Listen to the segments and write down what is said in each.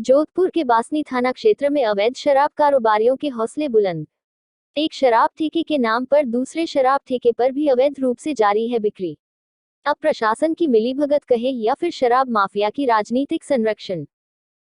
जोधपुर के बासनी थाना क्षेत्र में अवैध शराब कारोबारियों के हौसले बुलंद। एक शराब ठेके के नाम पर दूसरे शराब ठेके पर भी अवैध रूप से जारी है बिक्री। अब प्रशासन की मिलीभगत कहे या फिर शराब माफिया की राजनीतिक संरक्षण।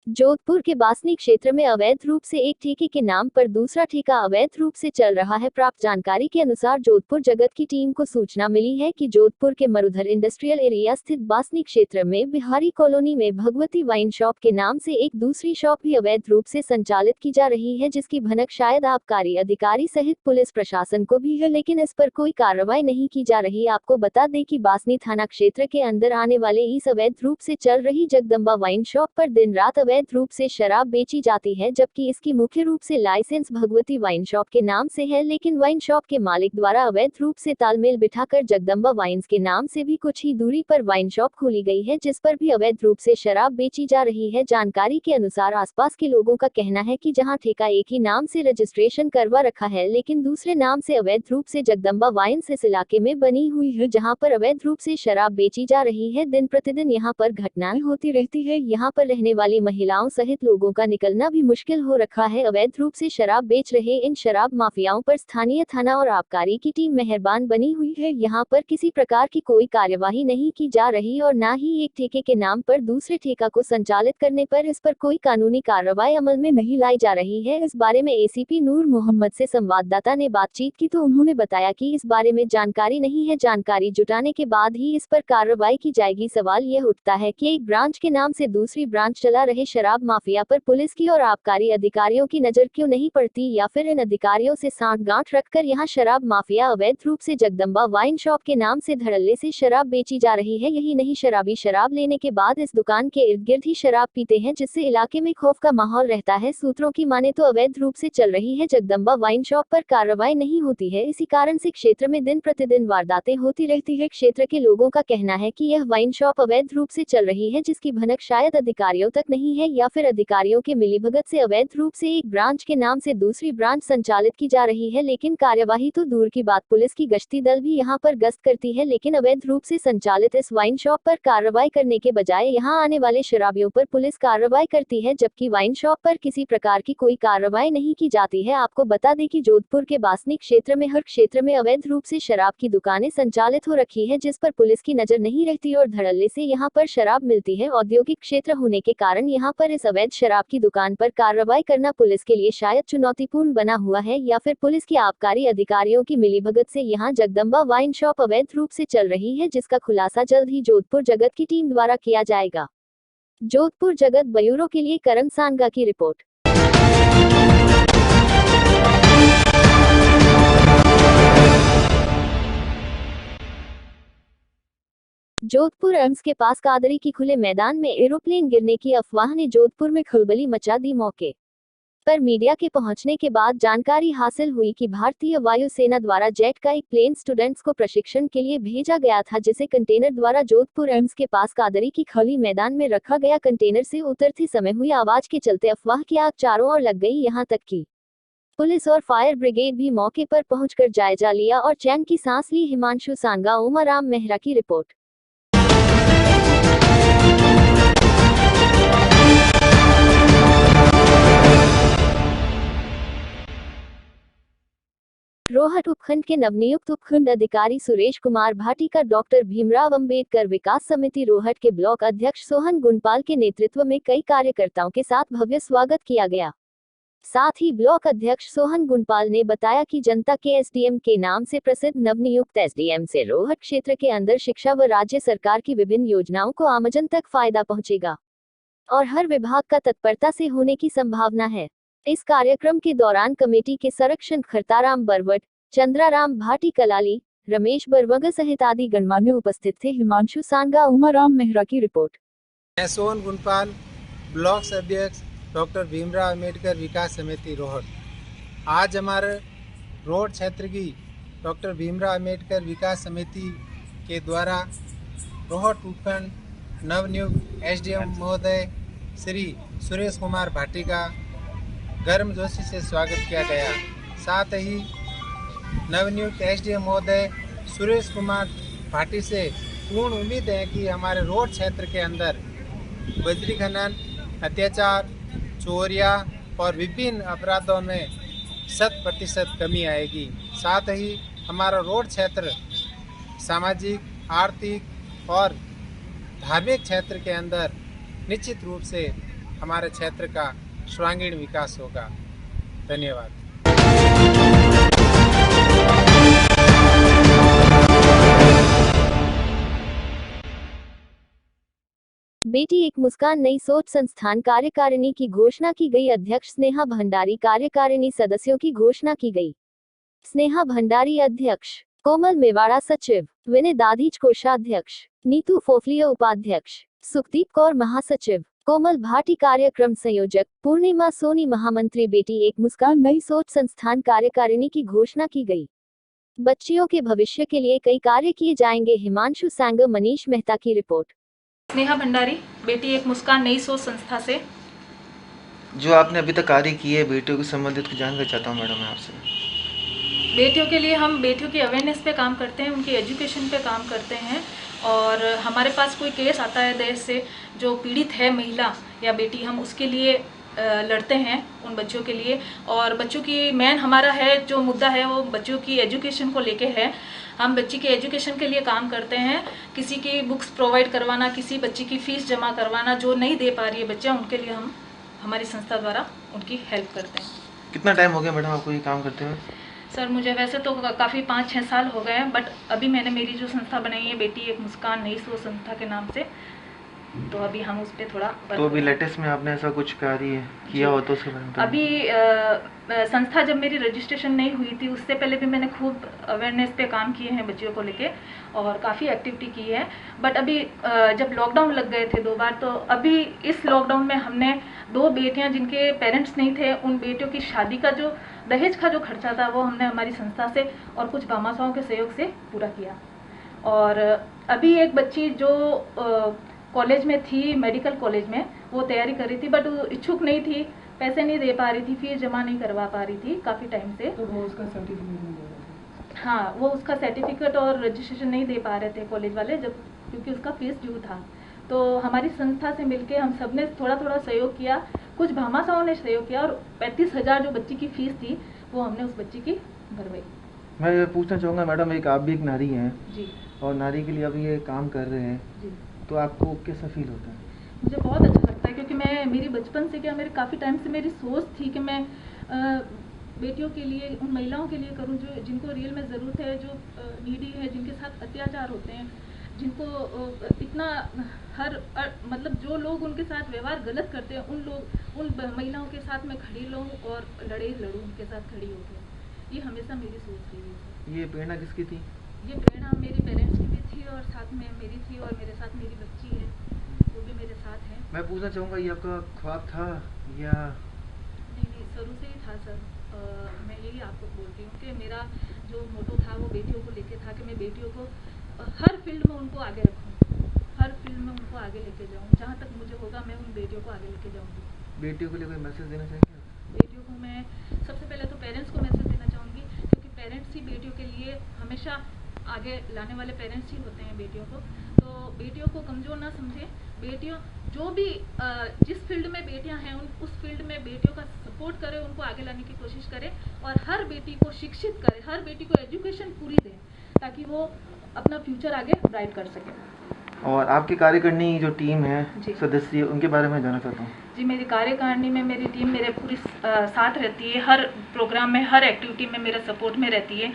जोधपुर के बासनी क्षेत्र में अवैध रूप से एक ठेके के नाम पर दूसरा ठेका अवैध रूप से चल रहा है। प्राप्त जानकारी के अनुसार जोधपुर जगत की टीम को सूचना मिली है कि जोधपुर के मरुधर इंडस्ट्रियल एरिया स्थित बासनी क्षेत्र में बिहारी कॉलोनी में भगवती वाइन शॉप के नाम से एक दूसरी शॉप भी अवैध रूप से संचालित की जा रही है, जिसकी भनक शायद आबकारी अधिकारी सहित पुलिस प्रशासन को भी है, लेकिन इस पर कोई कार्रवाई नहीं की जा रही। आपको बता दें कि बासनी थाना क्षेत्र के अंदर आने वाले इस अवैध रूप से चल रही जगदम्बा वाइन शॉप पर दिन रात अवैध रूप से शराब बेची जाती है, जबकि इसकी मुख्य रूप से लाइसेंस भगवती वाइन शॉप के नाम से है, लेकिन वाइन शॉप के मालिक द्वारा अवैध रूप से तालमेल बिठाकर जगदम्बा वाइन्स के नाम से भी कुछ ही दूरी पर वाइन शॉप खोली गई है, जिस पर भी अवैध रूप से शराब बेची जा रही है। जानकारी के अनुसार आसपास के लोगों का कहना है कि जहां ठेका एक ही नाम से रजिस्ट्रेशन करवा रखा है, लेकिन दूसरे नाम से अवैध रूप से जगदम्बा वाइन्स इस इलाके में बनी हुई है, जहां पर अवैध रूप से शराब बेची जा रही है। दिन प्रतिदिन यहां पर घटनाएं होती रहती है। यहां पर रहने वाली महिलाओं सहित लोगों का निकलना भी मुश्किल हो रखा है। अवैध रूप से शराब बेच रहे इन शराब माफियाओं पर स्थानीय थाना और आबकारी की टीम मेहरबान बनी हुई है। यहां पर किसी प्रकार की कोई कार्यवाही नहीं की जा रही और न ही एक ठेके के नाम पर दूसरे ठेका को संचालित करने पर इस पर कोई कानूनी कार्रवाई अमल में नहीं लाई जा रही है। इस बारे में एसीपी नूर मोहम्मद से संवाददाता ने बातचीत की तो उन्होंने बताया कि इस बारे में जानकारी नहीं है, जानकारी जुटाने के बाद ही इस पर कार्रवाई की जाएगी। सवाल यह उठता है कि एक ब्रांच के नाम से दूसरी ब्रांच चला रहे शराब माफिया पर पुलिस की और आबकारी अधिकारियों की नजर क्यों नहीं पड़ती, या फिर इन अधिकारियों से सांठगांठ रखकर यहां शराब माफिया अवैध रूप से जगदम्बा वाइन शॉप के नाम से धड़ल्ले से शराब बेची जा रही है। यही नहीं, शराबी शराब लेने के बाद इस दुकान के इर्द गिर्द ही शराब पीते हैं, जिससे इलाके में खौफ का माहौल रहता है। सूत्रों की माने तो अवैध रूप से चल रही है जगदम्बा वाइन शॉप पर कार्रवाई नहीं होती है, इसी कारण से क्षेत्र में दिन प्रतिदिन वारदातें होती रहती है। क्षेत्र के लोगों का कहना है कि यह वाइन शॉप अवैध रूप से चल रही है, जिसकी भनक शायद अधिकारियों तक नहीं है, या फिर अधिकारियों के मिलीभगत से अवैध रूप से एक ब्रांच के नाम से दूसरी ब्रांच संचालित की जा रही है। लेकिन कार्यवाही तो दूर की बात, पुलिस की गश्ती दल भी यहां पर गश्त करती है, लेकिन अवैध रूप से संचालित इस वाइन शॉप पर कार्रवाई करने के बजाय यहां आने वाले शराबियों पर पुलिस कार्रवाई करती है, जबकि वाइन शॉप पर किसी प्रकार की कोई कार्रवाई नहीं की जाती है। आपको बता दें कि जोधपुर के बासनी क्षेत्र में हर क्षेत्र में अवैध रूप से शराब की दुकानें संचालित हो रखी है, जिस पर पुलिस की नजर नहीं रहती और धड़ल्ले से यहां पर शराब मिलती है। औद्योगिक क्षेत्र होने के कारण यहां पर इस अवैध शराब की दुकान पर कार्रवाई करना पुलिस के लिए शायद चुनौतीपूर्ण बना हुआ है, या फिर पुलिस की आबकारी अधिकारियों की मिलीभगत से यहां जगदम्बा वाइन शॉप अवैध रूप से चल रही है, जिसका खुलासा जल्द ही जोधपुर जगत की टीम द्वारा किया जाएगा। जोधपुर जगत ब्यूरो के लिए करण सांगा की रिपोर्ट। जोधपुर एम्स के पास कादरी की खुले मैदान में एरोप्लेन गिरने की अफवाह ने जोधपुर में खलबली मचा दी। मौके पर मीडिया के पहुंचने के बाद जानकारी हासिल हुई कि भारतीय वायुसेना द्वारा जेट का एक प्लेन स्टूडेंट्स को प्रशिक्षण के लिए भेजा गया था, जिसे कंटेनर द्वारा जोधपुर एम्स के पास कादरी की खुली मैदान में रखा गया। कंटेनर से उतरते समय हुई आवाज के चलते अफवाह की आग चारों ओर लग गई। यहां तक कि पुलिस और फायर ब्रिगेड भी मौके पर पहुंचकर जायजा लिया और चैन की सांस ली। हिमांशु सांगा, ओमाराम मेहरा की रिपोर्ट। रोहट उपखंड के नवनियुक्त उपखंड अधिकारी सुरेश कुमार भाटी का डॉक्टर भीमराव अंबेडकर विकास समिति रोहट के ब्लॉक अध्यक्ष सोहन गुणपाल के नेतृत्व में कई कार्यकर्ताओं के साथ भव्य स्वागत किया गया। साथ ही ब्लॉक अध्यक्ष सोहन गुणपाल ने बताया कि जनता के एसडीएम के नाम से प्रसिद्ध नवनियुक्त एसडीएम से रोहट क्षेत्र के अंदर शिक्षा व राज्य सरकार की विभिन्न योजनाओं को आमजन तक फायदा पहुंचेगा और हर विभाग का तत्परता से होने की संभावना है। इस कार्यक्रम के दौरान कमेटी के संरक्षण खरताराम बरवट, चंद्राराम भाटी कलाली, रमेश बरवगा सहित आदि गणमान्य उपस्थित थे। हिमांशु सांगा, उमाराम मेहरा की रिपोर्ट। मैं सोहन गुणपाल, ब्लॉक अध्यक्ष डॉक्टर भीमराव अंबेडकर विकास समिति रोहट। आज हमारे रोहट क्षेत्र की डॉक्टर भीमराव अंबेडकर विकास समिति के द्वारा रोहट उपखंड नवनियुक्त एसडीएम महोदय श्री सुरेश कुमार भाटी का गर्मजोशी से स्वागत किया गया। साथ ही नवनियुक्त एसडीएम महोदय सुरेश कुमार भाटी से पूर्ण उम्मीद है कि हमारे रोड क्षेत्र के अंदर बजरी खनन, अत्याचार चोरियां और विभिन्न अपराधों में 100% कमी आएगी। साथ ही हमारा रोड क्षेत्र सामाजिक, आर्थिक और धार्मिक क्षेत्र के अंदर निश्चित रूप से हमारे क्षेत्र का सर्वांगीण विकास होगा। धन्यवाद। बेटी एक मुस्कान नई सोच संस्थान कार्यकारिणी की घोषणा की गई। अध्यक्ष स्नेहा भंडारी, कार्यकारिणी सदस्यों की घोषणा की गई। स्नेहा भंडारी अध्यक्ष, कोमल मेवाड़ा सचिव, विनय दाधीच कोषाध्यक्ष, नीतू फोफलिया उपाध्यक्ष, सुखदीप कौर महासचिव, कोमल भाटी कार्यक्रम संयोजक, पूर्णिमा सोनी महामंत्री। बेटी एक मुस्कान नई सोच संस्थान कार्यकारिणी की घोषणा की गई। बच्चियों के भविष्य के लिए कई कार्य किए जाएंगे। हिमांशु सैंगर, मनीष मेहता की रिपोर्ट। स्नेहा भंडारी, बेटी एक मुस्कान नई सोच संस्था से। जो आपने अभी तक कार्य किए बेटियों के संबंधित जानना चाहता हूँ मैडम मैं आपसे। बेटियों के लिए हम बेटियों की अवेयरनेस पे काम करते हैं, उनकी एजुकेशन पे काम करते हैं। और हमारे पास कोई केस आता है देश से जो पीड़ित है महिला या बेटी, हम उसके लिए लड़ते हैं उन बच्चों के लिए। और बच्चों की मेन हमारा है जो मुद्दा है वो बच्चों की एजुकेशन को लेके है। हम बच्ची के एजुकेशन के लिए काम करते हैं। किसी की बुक्स प्रोवाइड करवाना, किसी बच्ची की फ़ीस जमा करवाना, जो नहीं दे पा रही है बच्चा, उनके लिए हम हमारी संस्था द्वारा उनकी हेल्प करते हैं। कितना टाइम हो गया मैडम आपको ये काम करते हुए? सर मुझे वैसे तो काफ़ी 5-6 साल हो गए हैं, बट अभी मैंने मेरी जो संस्था बनाई है बेटी एक मुस्कान नई सोच संस्था के नाम से, तो अभी हम उस पर थोड़ा तो अभी लेटेस्ट में आपने ऐसा कुछ कार्य किया हो तो उसके बारे में अभी संस्था जब मेरी रजिस्ट्रेशन नहीं हुई थी उससे पहले भी मैंने खूब अवेयरनेस पे काम किए हैं बच्चियों को लेके और काफ़ी एक्टिविटी की है। बट अभी जब लॉकडाउन लग गए थे 2 बार, तो अभी इस लॉकडाउन में हमने 2 बेटियां जिनके पेरेंट्स नहीं थे, उन बेटियों की शादी का जो दहेज का जो खर्चा था वो हमने हमारी संस्था से और कुछ भामाशाहों के सहयोग से पूरा किया। और अभी एक बच्ची जो कॉलेज में थी, मेडिकल कॉलेज में, वो तैयारी कर रही थी बट इच्छुक नहीं थी, पैसे नहीं दे पा रही थी, फीस जमा नहीं करवा पा रही थी काफ़ी टाइम से। तो वो उसका सर्टिफिकेट नहीं दे रहा था। हाँ, वो उसका सर्टिफिकेट और रजिस्ट्रेशन नहीं दे पा रहे थे कॉलेज वाले, जब क्योंकि उसका फीस ड्यू था। तो हमारी संस्था से मिलके हम सब ने थोड़ा थोड़ा सहयोग किया, कुछ भामाशाहों ने सहयोग किया और 35,000 जो बच्ची की फीस थी वो हमने उस बच्ची की भरवाई। मैं ये पूछना चाहूँगा मैडम, एक आप भी एक नारी हैं जी, और नारी के लिए अब ये काम कर रहे हैं जी। तो आपको कैसा फील होता है? मुझे बहुत अच्छा लगता है क्योंकि मैं मेरी बचपन से क्या मेरे काफ़ी टाइम से मेरी सोच थी कि मैं बेटियों के लिए, उन महिलाओं के लिए करूं जो जिनको रियल में ज़रूरत है, जो नीडी है, जिनके साथ अत्याचार होते हैं, जिनको इतना मतलब जो लोग उनके साथ व्यवहार गलत करते हैं, उन महिलाओं के साथ मैं खड़ी रहूं और लड़ूं उनके साथ खड़ी होकर। ये हमेशा मेरी सोच रही है। ये प्रेरणा किसकी थी? ये प्रेरणा मेरे पेरेंट्स की भी थी और साथ में मेरी थी, और मेरे साथ मेरी बच्ची है वो भी मेरे साथ है। मैं पूछना चाहूँगा ये आपका ख्वाब था या? नहीं, शुरू से ही था सर। मैं यही आपको बोलती हूँ कि मेरा जो मोटो था वो बेटियों को लेके था कि मैं बेटियों को हर फील्ड में उनको आगे रखूँ, हर फील्ड में उनको आगे लेके जाऊँ, जहाँ तक मुझे होगा मैं उन बेटियों को आगे लेके जाऊँगी। बेटियों के लिए कोई मैसेज देना चाहेंगे? बेटियों को मैं सबसे पहले तो पेरेंट्स को मैसेज देना चाहूँगी, क्योंकि पेरेंट्स ही बेटियों के लिए हमेशा आगे लाने वाले पेरेंट्स ही होते हैं बेटियों को। तो बेटियों को कमज़ोर ना समझें। बेटियों जो भी जिस फील्ड में बेटियां हैं उस फील्ड में बेटियों का सपोर्ट करें, उनको आगे लाने की कोशिश करें और हर बेटी को शिक्षित करें, हर बेटी को एजुकेशन पूरी दें ताकि वो अपना फ्यूचर आगे ब्राइट कर सकें। और आपकी कार्यकारिणी जो टीम है सदस्य, उनके बारे में जानना चाहता हूँ। जी, मेरी कार्यकारिणी में मेरी टीम मेरे पूरी साथ रहती है, हर प्रोग्राम में, हर एक्टिविटी में मेरा सपोर्ट में रहती है।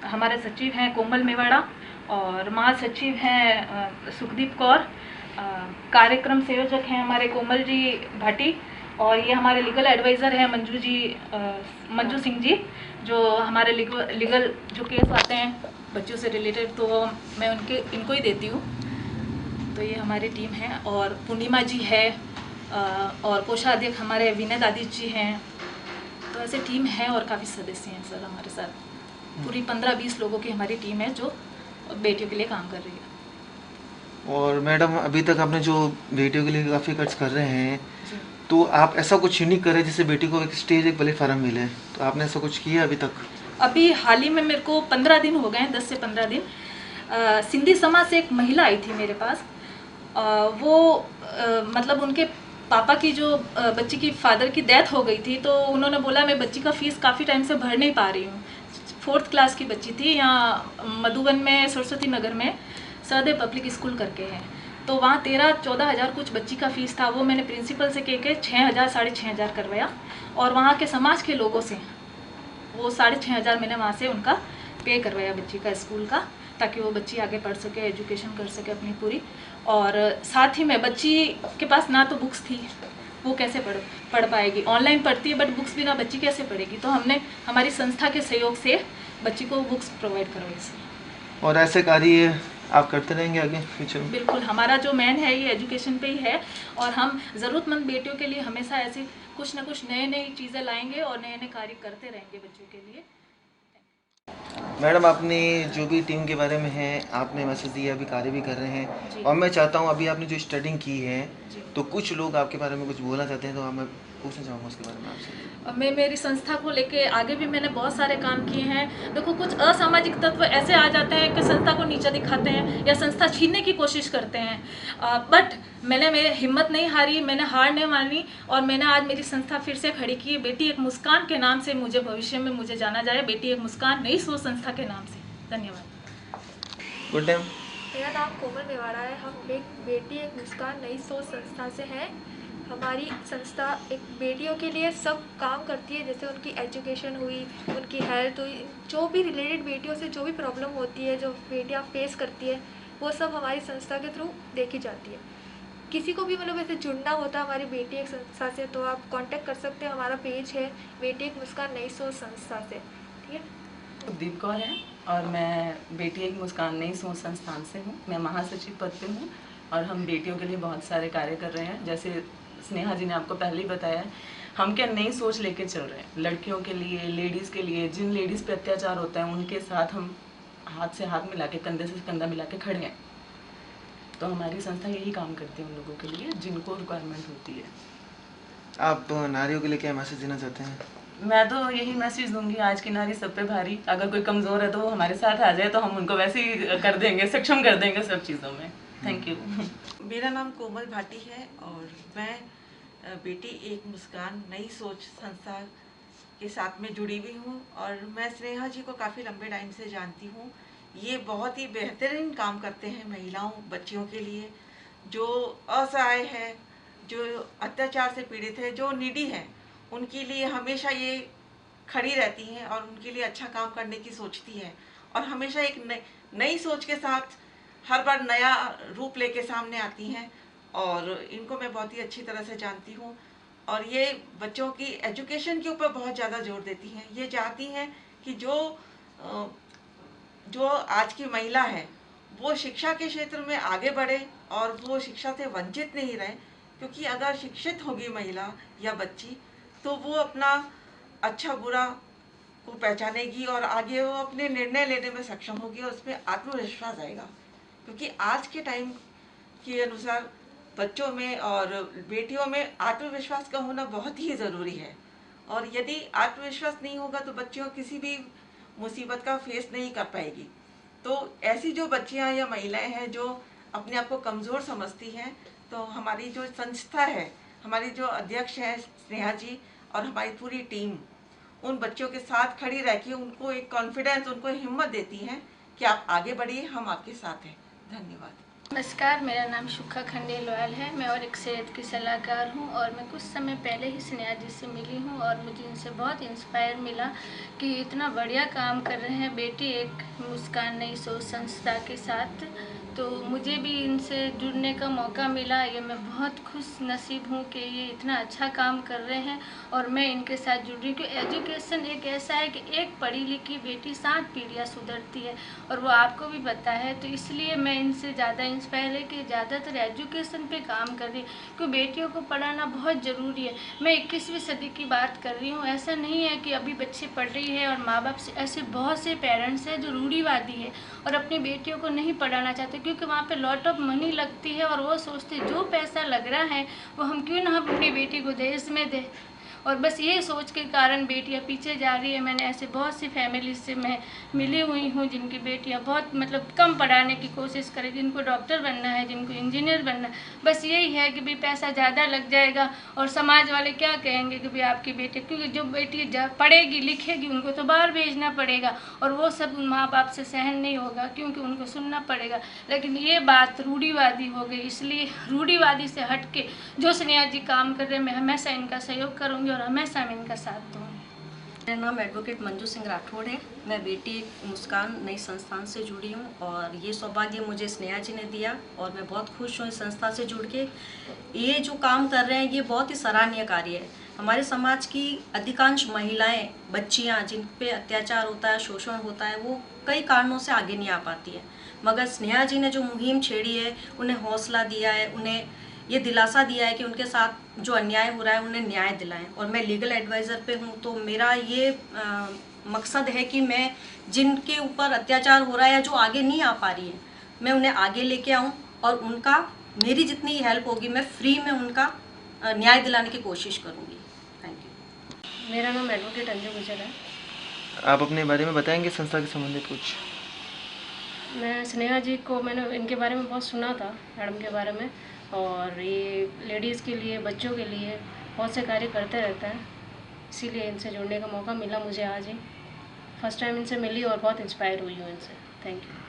हमारे सचिव हैं कोमल मेवाड़ा और महासचिव हैं सुखदीप कौर, कार्यक्रम संयोजक हैं हमारे कोमल जी भाटी, और ये हमारे लीगल एडवाइज़र हैं मंजू सिंह जी, जो हमारे लीगल जो केस आते हैं बच्चों से रिलेटेड तो मैं इनको ही देती हूँ। तो ये हमारी टीम है, और पूर्णिमा जी है, और कोषाध्यक्ष हमारे विनय दाधीच जी हैं। तो ऐसे टीम है और काफ़ी सदस्य हैं सर हमारे साथ। पूरी 15-20 लोगों की हमारी टीम है जो बेटियों के लिए काम कर रही है। और मैडम अभी तक आपने जो बेटियों के लिए काफ़ी खर्च कर रहे हैं, तो आप ऐसा कुछ यूनिक करें जिससे बेटी को एक स्टेज, एक प्लेटफॉर्म मिले, तो आपने ऐसा कुछ किया अभी तक? अभी हाल ही में मेरे को 15 दिन हो गए हैं, 10 से 15 दिन। सिंधी समाज से एक महिला आई थी मेरे पास। वो मतलब पापा की जो बच्ची की फादर की डेथ हो गई थी, तो उन्होंने बोला मैं बच्ची का फ़ीस काफ़ी टाइम से भर नहीं पा रही हूँ। 4th क्लास की बच्ची थी, यहाँ मधुबन में सरस्वती नगर में सहदेव पब्लिक स्कूल करके है, तो वहाँ 13-14 हज़ार कुछ बच्ची का फ़ीस था। वो मैंने प्रिंसिपल से कह के 6,000 6,500 करवाया, और वहाँ के समाज के लोगों से वो 6,500 मैंने वहाँ से उनका पे करवाया बच्ची का स्कूल का, ताकि वो बच्ची आगे पढ़ सके, एजुकेशन कर सके अपनी पूरी। और साथ ही में बच्ची के पास ना तो बुक्स थी, वो कैसे पढ़ पाएगी, ऑनलाइन पढ़ती है बट बुक्स बिना बच्ची कैसे पढ़ेगी, तो हमने हमारी संस्था के सहयोग से बच्ची को बुक्स प्रोवाइड करवाई। और ऐसे कार्य आप करते रहेंगे आगे फ्यूचर में? बिल्कुल, हमारा जो मेन है ये एजुकेशन पे ही है, और हम ज़रूरतमंद बेटियों के लिए हमेशा ऐसी कुछ ना कुछ नई चीज़ें लाएंगे और नए कार्य करते रहेंगे बच्चों के लिए। मैडम, आपने जो भी टीम के बारे में है आपने मैसेज दिया, अभी कार्य भी कर रहे हैं, और मैं चाहता हूँ अभी आपने जो स्टडिंग की है तो कुछ लोग आपके बारे में कुछ बोलना चाहते हैं, तो मैं पूछना चाहूँगा उसके बारे में आपसे। मैं मेरी संस्था को लेके आगे भी मैंने बहुत सारे काम किए हैं। देखो, कुछ असामाजिक तत्व ऐसे आ जाते हैं कि संस्था को नीचा दिखाते हैं या संस्था छीनने की कोशिश करते हैं, बट मैंने हिम्मत नहीं हारी, मैंने हार नहीं मानी, और मैंने आज मेरी संस्था फिर से खड़ी की। बेटी एक मुस्कान के नाम से मुझे भविष्य में मुझे जाना जाए, बेटी एक मुस्कान नई सोच संस्था के नाम से। धन्यवाद। Good day. मेरा नाम कोमल मेवाड़ा है। हम एक बेटी एक मुस्कान नई सोच संस्था से हैं। हमारी संस्था एक बेटियों के लिए सब काम करती है, जैसे उनकी एजुकेशन हुई, उनकी हेल्थ हुई, जो भी रिलेटेड बेटियों से जो भी प्रॉब्लम होती है, जो बेटियां फेस करती है, वो सब हमारी संस्था के थ्रू देखी जाती है। किसी को भी मतलब ऐसे जुड़ना होता है हमारी बेटी एक संस्था से, तो आप कांटेक्ट कर सकते हैं। हमारा पेज है बेटी एक मुस्कान नई सोच संस्था से। ठीक है। दीप कौर है और मैं बेटी एक मुस्कान नई सोच संस्थान से हूँ। मैं महासचिव पद पे हूँ और हम बेटियों के लिए बहुत सारे कार्य कर रहे हैं। जैसे स्नेहा जी ने आपको पहले ही बताया, हम क्या नई सोच लेके चल रहे हैं लड़कियों के लिए, लेडीज़ के लिए। जिन लेडीज़ पे अत्याचार होता है उनके साथ हम हाथ से हाथ मिला के, कंधे से कंधा मिला के खड़े हैं। तो हमारी संस्था यही काम करती है उन लोगों के लिए जिनको रिक्वायरमेंट होती है। आप नारियों के लिए क्या मैसेज देना चाहते हैं? मैं तो यही मैसेज दूंगी, आज की नारी सब पे भारी। अगर कोई कमज़ोर है तो वो हमारे साथ आ जाए, तो हम उनको वैसे ही कर देंगे, सक्षम कर देंगे सब चीज़ों में। Thank you. मेरा नाम कोमल भाटी है और मैं बेटी एक मुस्कान नई सोच संस्था के साथ में जुड़ी हुई हूँ। और मैं स्नेहा जी को काफ़ी लंबे टाइम से जानती हूँ। ये बहुत ही बेहतरीन काम करते हैं महिलाओं, बच्चियों के लिए, जो असहाय है, जो अत्याचार से पीड़ित है, जो नीडी है, उनके लिए हमेशा ये खड़ी रहती हैं और उनके लिए अच्छा काम करने की सोचती है। और हमेशा एक नई सोच के साथ हर बार नया रूप लेके सामने आती हैं। और इनको मैं बहुत ही अच्छी तरह से जानती हूँ। और ये बच्चों की एजुकेशन के ऊपर बहुत ज़्यादा जोर देती हैं। ये चाहती हैं कि जो आज की महिला है वो शिक्षा के क्षेत्र में आगे बढ़े और वो शिक्षा से वंचित नहीं रहे। क्योंकि अगर शिक्षित होगी महिला या बच्ची तो वो अपना अच्छा बुरा को पहचानेगी और आगे वो अपने निर्णय लेने में सक्षम होगी और उसमें आत्मविश्वास आएगा। क्योंकि आज के टाइम के अनुसार बच्चों में और बेटियों में आत्मविश्वास का होना बहुत ही ज़रूरी है। और यदि आत्मविश्वास नहीं होगा तो बच्चियों किसी भी मुसीबत का फेस नहीं कर पाएगी। तो ऐसी जो बच्चियां या महिलाएं हैं जो अपने आप को कमज़ोर समझती हैं, तो हमारी जो संस्था है, हमारी जो अध्यक्ष हैं स्नेहा जी और हमारी पूरी टीम उन बच्चों के साथ खड़ी रह के उनको एक कॉन्फिडेंस, उनको हिम्मत देती हैं कि आप आगे बढ़िए, हम आपके साथ हैं। धन्यवाद। नमस्कार, मेरा नाम शुक्खा खंडे लोयल है। मैं और एक सेहत की सलाहकार हूँ और मैं कुछ समय पहले ही स्नेहा जी से मिली हूँ और मुझे इनसे बहुत इंस्पायर मिला कि इतना बढ़िया काम कर रहे हैं बेटी एक मुस्कान नई सोच संस्था के साथ। तो मुझे भी इनसे जुड़ने का मौका मिला। ये मैं बहुत खुश नसीब हूँ कि ये इतना अच्छा काम कर रहे हैं और मैं इनके साथ जुड़ रही हूँ। क्योंकि एजुकेशन एक ऐसा है कि एक पढ़ी लिखी बेटी 7 पीढ़ियाँ सुधरती है और वो आपको भी पता है। तो इसलिए मैं इनसे ज़्यादा इंस्पायर है कि ज़्यादातर एजुकेशन पे काम कर रही है, क्योंकि बेटियों को पढ़ाना बहुत ज़रूरी है। मैं 21वीं सदी की बात कर रही हूँ। ऐसा नहीं है कि अभी बच्चे पढ़ रही है और माँ बाप से ऐसे बहुत से पेरेंट्स हैं जो रूढ़िवादी है और अपनी बेटियों को नहीं पढ़ाना चाहते, क्योंकि वहाँ पे लॉट ऑफ मनी लगती है और वो सोचते जो पैसा लग रहा है वो हम क्यों ना अपनी बेटी को दहेज में दें। और बस ये सोच के कारण बेटियां पीछे जा रही है। मैंने ऐसे बहुत सी फैमिली से मैं मिली हुई हूँ जिनकी बेटियां बहुत मतलब कम पढ़ाने की कोशिश करें, जिनको डॉक्टर बनना है, जिनको इंजीनियर बनना है। बस यही है कि भाई पैसा ज़्यादा लग जाएगा और समाज वाले क्या कहेंगे कि भाई आपकी बेटी, क्योंकि जो बेटी पढ़ेगी लिखेगी उनको तो बाहर भेजना पड़ेगा और वो सब माँ बाप से सहन नहीं होगा क्योंकि उनको सुनना पड़ेगा। लेकिन ये बात रूढ़िवादी हो गई, इसलिए रूढ़िवादी से हट के जो स्नेहा जी काम कर रहे हैं मैं हमेशा इनका सहयोग करूँगी और हमेशा मैं इनका साथ दूँगी। मेरा नाम एडवोकेट मंजू सिंह राठौड़ है। मैं बेटी मुस्कान नई संस्थान से जुड़ी हूँ और ये सौभाग्य मुझे स्नेहा जी ने दिया और मैं बहुत खुश हूँ इस संस्था से जुड़ के। ये जो काम कर रहे हैं ये बहुत ही सराहनीय कार्य है। हमारे समाज की अधिकांश महिलाएं, बच्चियां जिन पे अत्याचार होता है, शोषण होता है, वो कई कारणों से आगे नहीं आ पाती है, मगर स्नेहा जी ने जो मुहिम छेड़ी है, उन्हें हौसला दिया है, उन्हें ये दिलासा दिया है कि उनके साथ जो अन्याय हो रहा है उन्हें न्याय दिलाएं। और मैं लीगल एडवाइज़र पे हूँ, तो मेरा ये मकसद है कि मैं जिनके ऊपर अत्याचार हो रहा है या जो आगे नहीं आ पा रही है, मैं उन्हें आगे लेके आऊँ और उनका मेरी जितनी हेल्प होगी मैं फ्री में उनका न्याय दिलाने की कोशिश करूँगी। Thank you. मेरा नाम एडवोकेट अंजू गुजर है। आप अपने बारे में बताएंगे संस्था के संबंधित कुछ? मैं स्नेहा जी को मैंने इनके बारे में बहुत सुना था, मैडम के बारे में, और ये लेडीज़ के लिए, बच्चों के लिए बहुत से कार्य करते रहते हैं, इसीलिए इनसे जुड़ने का मौका मिला मुझे आज ही। फर्स्ट टाइम इनसे मिली और बहुत इंस्पायर हुई हूँ इनसे। Thank you.